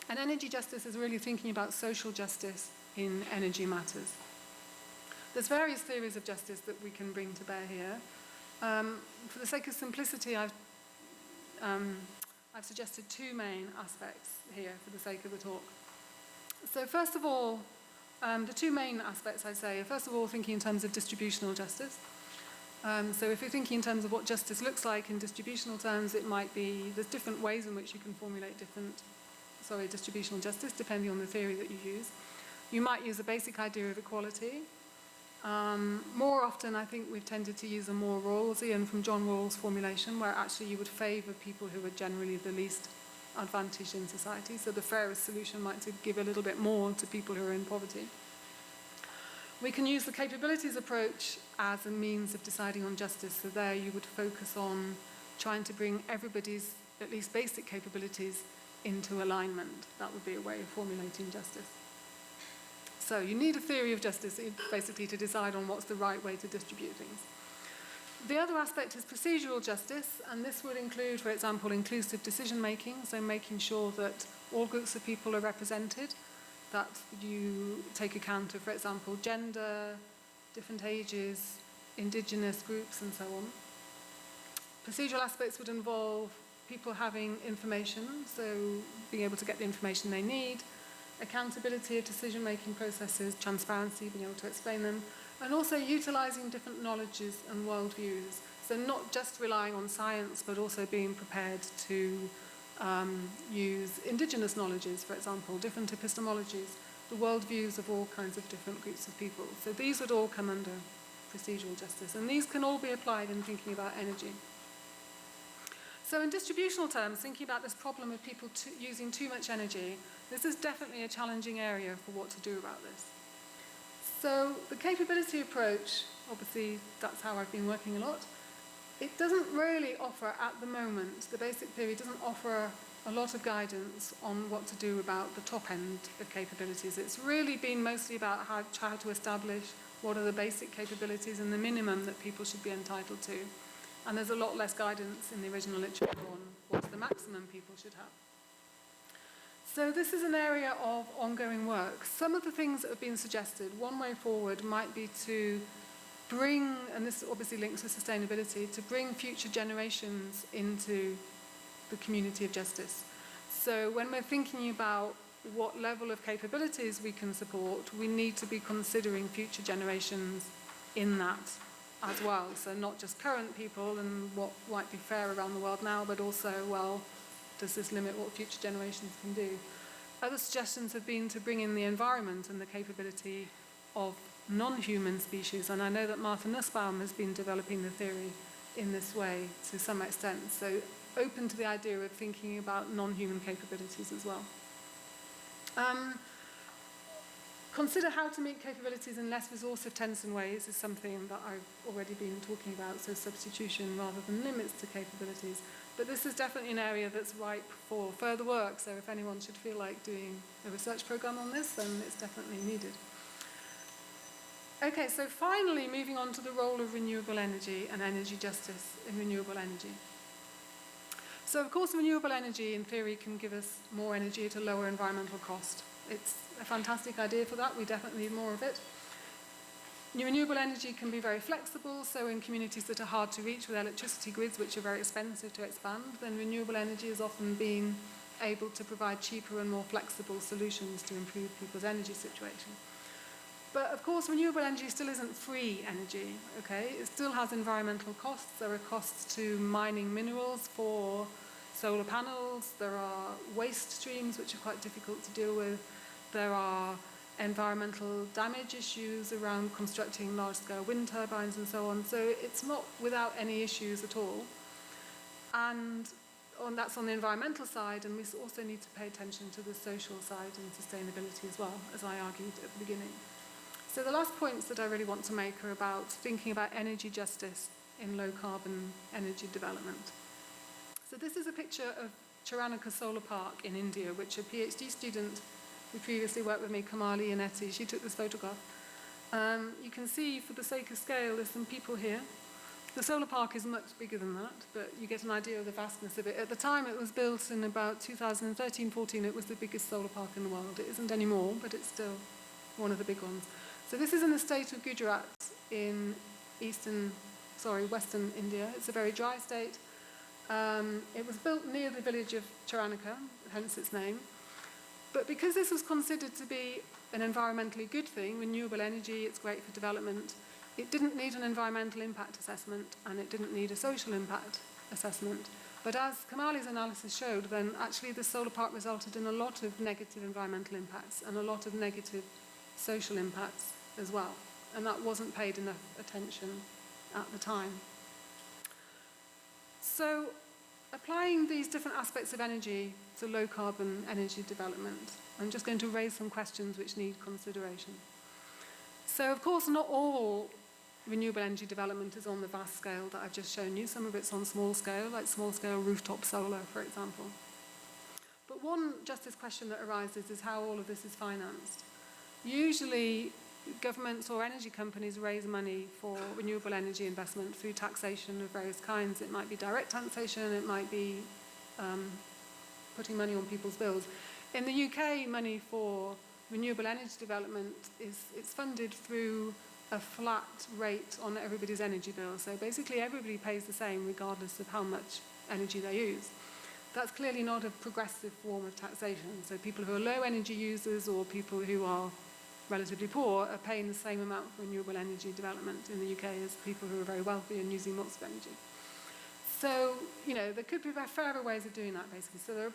And energy justice is really thinking about social justice in energy matters. There's various theories of justice that we can bring to bear here. For the sake of simplicity, I've suggested two main aspects here for the sake of the talk. So first of all, the two main aspects I say are, first of all, thinking in terms of distributional justice. So if you're thinking in terms of what justice looks like in distributional terms, it might be, there's different ways in which you can formulate distributional justice, depending on the theory that you use. You might use a basic idea of equality, More often, I think we've tended to use a more Rawlsian from John Rawls formulation, where actually you would favour people who are generally the least advantaged in society. So the fairest solution might to give a little bit more to people who are in poverty. We can use the capabilities approach as a means of deciding on justice. So there you would focus on trying to bring everybody's at least basic capabilities into alignment. That would be a way of formulating justice. So you need a theory of justice basically to decide on what's the right way to distribute things. The other aspect is procedural justice, and this would include, for example, inclusive decision making, so making sure that all groups of people are represented, that you take account of, for example, gender, different ages, indigenous groups, and so on. Procedural aspects would involve people having information, so being able to get the information they need, accountability of decision-making processes, transparency, being able to explain them, and also utilising different knowledges and worldviews. So not just relying on science, but also being prepared to use indigenous knowledges, for example, different epistemologies, the worldviews of all kinds of different groups of people. So these would all come under procedural justice, and these can all be applied in thinking about energy. So in distributional terms, thinking about this problem of people using too much energy, this is definitely a challenging area for what to do about this. So the capability approach, obviously that's how I've been working a lot, it doesn't really offer at the moment, the basic theory doesn't offer a lot of guidance on what to do about the top end of capabilities. It's really been mostly about how to establish what are the basic capabilities and the minimum that people should be entitled to. And there's a lot less guidance in the original literature on what's the maximum people should have. So this is an area of ongoing work. Some of the things that have been suggested, one way forward might be to bring, and this obviously links with sustainability, to bring future generations into the community of justice. So when we're thinking about what level of capabilities we can support, we need to be considering future generations in that as well. So not just current people and what might be fair around the world now, but also, well, does this limit what future generations can do? Other suggestions have been to bring in the environment and the capability of non-human species, and I know that Martha Nussbaum has been developing the theory in this way to some extent, so open to the idea of thinking about non-human capabilities as well. Consider how to meet capabilities in less resource-intensive ways is something that I've already been talking about, so substitution rather than limits to capabilities. But this is definitely an area that's ripe for further work, so if anyone should feel like doing a research program on this, then it's definitely needed. Okay, so finally moving on to the role of renewable energy and energy justice in renewable energy. So of course renewable energy in theory can give us more energy at a lower environmental cost. It's a fantastic idea for that, we definitely need more of it. Renewable energy can be very flexible, so in communities that are hard to reach with electricity grids which are very expensive to expand, then renewable energy has often been able to provide cheaper and more flexible solutions to improve people's energy situation. But of course renewable energy still isn't free energy, okay? It still has environmental costs. There are costs to mining minerals for solar panels, there are waste streams which are quite difficult to deal with, there are environmental damage issues around constructing large-scale wind turbines and so on, so it's not without any issues at all. And that's on the environmental side, and we also need to pay attention to the social side and sustainability as well, as I argued at the beginning. So the last points that I really want to make are about thinking about energy justice in low-carbon energy development. So this is a picture of Tyrannic Solar Park in India, which a PhD student who previously worked with me, Kamali Inetti, she took this photograph. You can see, for the sake of scale, there's some people here. The solar park is much bigger than that, but you get an idea of the vastness of it. At the time it was built in about 2013-14, it was the biggest solar park in the world. It isn't anymore, but it's still one of the big ones. So this is in the state of Gujarat in western India. It's a very dry state. It was built near the village of Tyrannica, hence its name. But because this was considered to be an environmentally good thing, renewable energy, it's great for development, it didn't need an environmental impact assessment and it didn't need a social impact assessment. But as Kamali's analysis showed, then actually the solar park resulted in a lot of negative environmental impacts and a lot of negative social impacts as well. and that wasn't paid enough attention at the time. So, applying these different aspects of energy to low-carbon energy development, I'm just going to raise some questions which need consideration. So, of course, not all renewable energy development is on the vast scale that I've just shown you. Some of it's on small scale, like small-scale rooftop solar, for example. But one justice question that arises is how all of this is financed. Usually, governments or energy companies raise money for renewable energy investment through taxation of various kinds. It might be direct taxation, it might be putting money on people's bills. In the UK, money for renewable energy development it's funded through a flat rate on everybody's energy bill. So basically everybody pays the same regardless of how much energy they use. That's clearly not a progressive form of taxation. So people who are low energy users or people who are relatively poor are paying the same amount for renewable energy development in the UK as people who are very wealthy and using lots of energy. So, there could be fairer ways of doing that, basically. So there are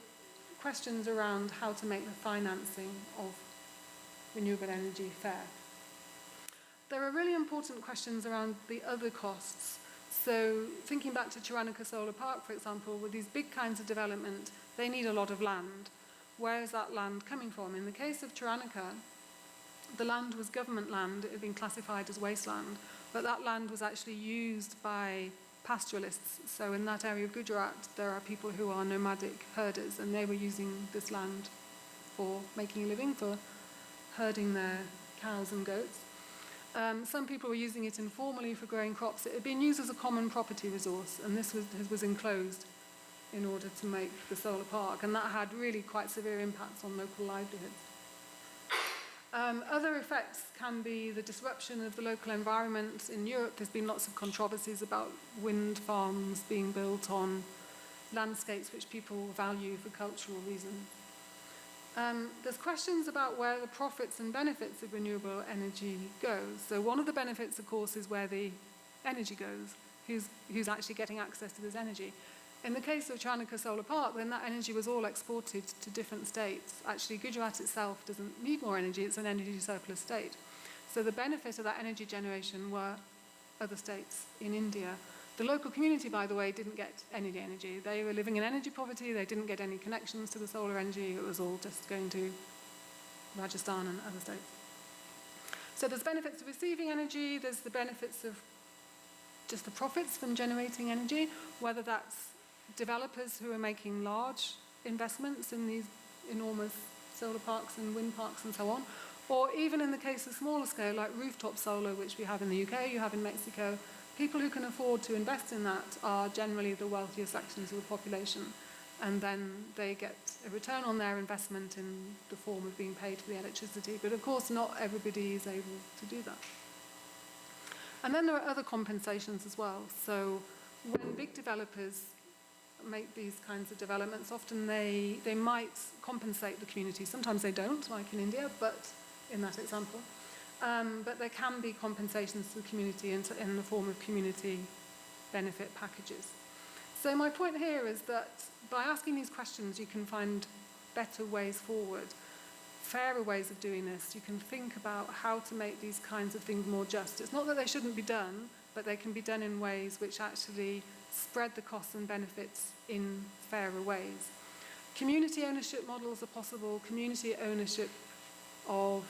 questions around how to make the financing of renewable energy fair. There are really important questions around the other costs. So thinking back to Tyrannic Solar Park, for example, with these big kinds of development, they need a lot of land. Where is that land coming from? In the case of Tyrannic, the land was government land. It had been classified as wasteland, but that land was actually used by pastoralists. So in that area of Gujarat, there are people who are nomadic herders, and they were using this land for making a living, for herding their cows and goats. Some people were using it informally for growing crops. It had been used as a common property resource, and this was enclosed in order to make the solar park, and that had really quite severe impacts on local livelihoods. Other effects can be the disruption of the local environment. In Europe, there's been lots of controversies about wind farms being built on landscapes which people value for cultural reasons. There's questions about where the profits and benefits of renewable energy go. So one of the benefits, of course, is where the energy goes, who's actually getting access to this energy. In the case of Tyrannic Solar Park, then that energy was all exported to different states. Actually, Gujarat itself doesn't need more energy, it's an energy surplus state. So the benefit of that energy generation were other states in India. The local community, by the way, didn't get any energy. They were living in energy poverty, they didn't get any connections to the solar energy, it was all just going to Rajasthan and other states. So there's benefits of receiving energy, there's the benefits of just the profits from generating energy, whether that's developers who are making large investments in these enormous solar parks and wind parks and so on, or even in the case of smaller scale, like rooftop solar, which we have in the UK, you have in Mexico. People who can afford to invest in that are generally the wealthier sections of the population, and then they get a return on their investment in the form of being paid for the electricity. But of course, not everybody is able to do that. And then there are other compensations as well. So when big developers make these kinds of developments, often they might compensate the community. Sometimes they don't, like in India, but in that example. But there can be compensations to the community in the form of community benefit packages. So my point here is that by asking these questions, you can find better ways forward, fairer ways of doing this. You can think about how to make these kinds of things more just. It's not that they shouldn't be done, but they can be done in ways which actually spread the costs and benefits in fairer ways. Community ownership models are possible. Community ownership of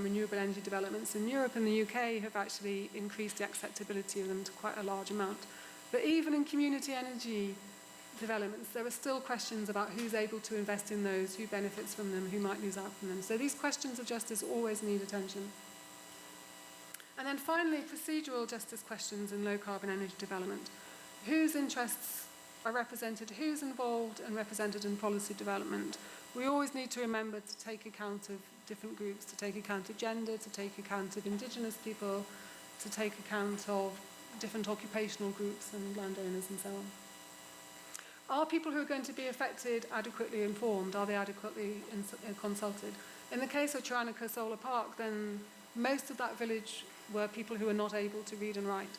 renewable energy developments in Europe and the UK have actually increased the acceptability of them to quite a large amount. But even in community energy developments, there are still questions about who's able to invest in those, who benefits from them, who might lose out from them. So these questions of justice always need attention. And then finally, procedural justice questions in low-carbon energy development. Whose interests are represented, who's involved and represented in policy development? We always need to remember to take account of different groups, to take account of gender, to take account of indigenous people, to take account of different occupational groups and landowners and so on. Are people who are going to be affected adequately informed? Are they adequately consulted? In the case of Tyrannic Solar Park, then most of that village were people who were not able to read and write.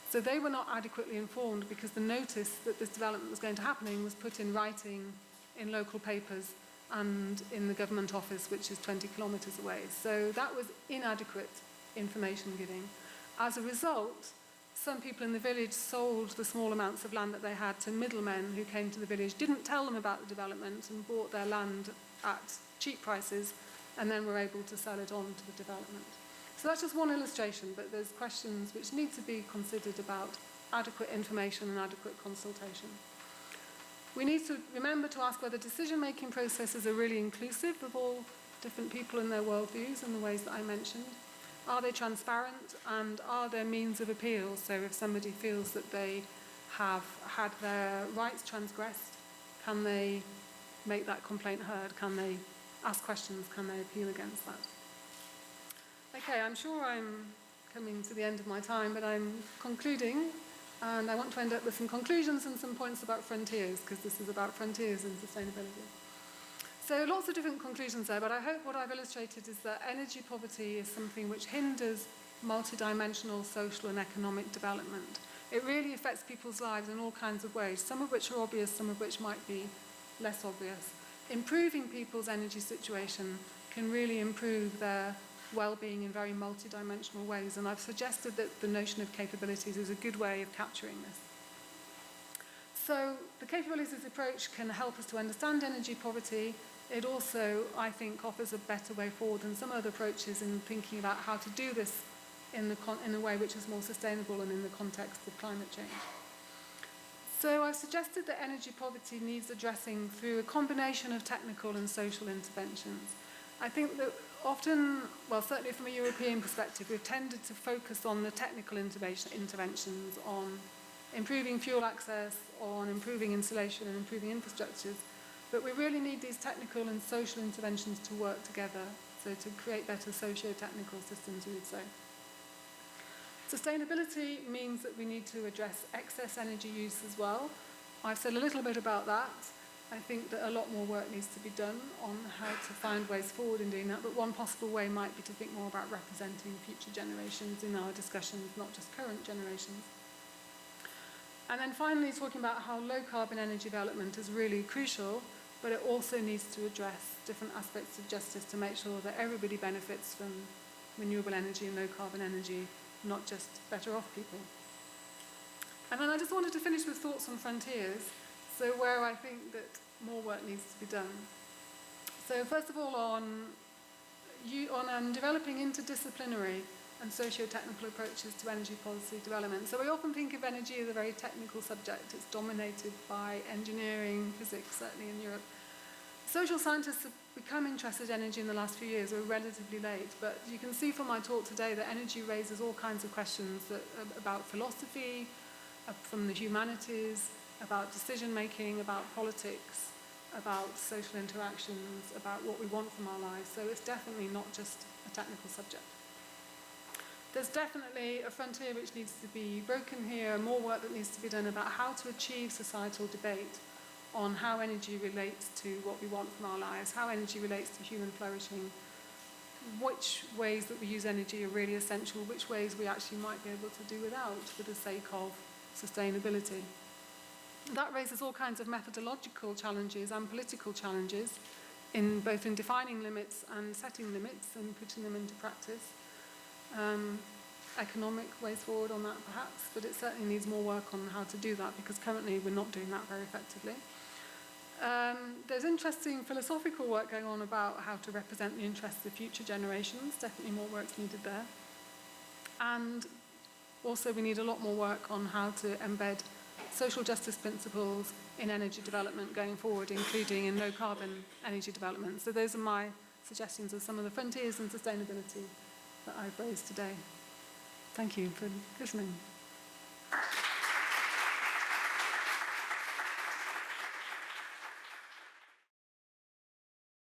So they were not adequately informed because the notice that this development was going to happen was put in writing in local papers and in the government office, which is 20 kilometres away. So that was inadequate information giving. As a result, some people in the village sold the small amounts of land that they had to middlemen who came to the village, didn't tell them about the development, and bought their land at cheap prices, and then were able to sell it on to the development. So that's just one illustration, but there's questions which need to be considered about adequate information and adequate consultation. We need to remember to ask whether decision-making processes are really inclusive of all different people and their worldviews in the ways that I mentioned. Are they transparent, and are there means of appeal? So if somebody feels that they have had their rights transgressed, can they make that complaint heard? Can they ask questions? Can they appeal against that? Okay, I'm sure I'm coming to the end of my time, but I'm concluding, and I want to end up with some conclusions and some points about frontiers, because this is about frontiers and sustainability. So lots of different conclusions there, but I hope what I've illustrated is that energy poverty is something which hinders multidimensional social and economic development. It really affects people's lives in all kinds of ways, some of which are obvious, some of which might be less obvious. Improving people's energy situation can really improve their well-being in very multidimensional ways, and I've suggested that the notion of capabilities is a good way of capturing this. So the capabilities approach can help us to understand energy poverty. It also, I think, offers a better way forward than some other approaches in thinking about how to do this in a way which is more sustainable and in the context of climate change. So I've suggested that energy poverty needs addressing through a combination of technical and social interventions. I think that often, well, certainly from a European perspective, we've tended to focus on the technical interventions, on improving fuel access, on improving insulation and improving infrastructures. But we really need these technical and social interventions to work together, so to create better socio-technical systems, we would say. Sustainability means that we need to address excess energy use as well. I've said a little bit about that. I think that a lot more work needs to be done on how to find ways forward in doing that, but one possible way might be to think more about representing future generations in our discussions, not just current generations. And then finally, talking about how low-carbon energy development is really crucial, but it also needs to address different aspects of justice to make sure that everybody benefits from renewable energy and low-carbon energy, not just better-off people. And then I just wanted to finish with thoughts on frontiers, so where I think that more work needs to be done. So first of all, on developing interdisciplinary and socio-technical approaches to energy policy development. So we often think of energy as a very technical subject. It's dominated by engineering, physics, certainly in Europe. Social scientists have become interested in energy in the last few years. We're relatively late, but you can see from my talk today that energy raises all kinds of questions about philosophy, from the humanities, about decision-making, about politics, about social interactions, about what we want from our lives. So it's definitely not just a technical subject. There's definitely a frontier which needs to be broken here, more work that needs to be done about how to achieve societal debate on how energy relates to what we want from our lives, how energy relates to human flourishing, which ways that we use energy are really essential, which ways we actually might be able to do without for the sake of sustainability. That raises all kinds of methodological challenges and political challenges, both in defining limits and setting limits and putting them into practice. Economic ways forward on that perhaps, but it certainly needs more work on how to do that, because currently we're not doing that very effectively. There's interesting philosophical work going on about how to represent the interests of future generations. Definitely more work's needed there. And also we need a lot more work on how to embed social justice principles in energy development going forward, including in low-carbon energy development. So those are my suggestions of some of the frontiers in sustainability that I've raised today. Thank you for listening.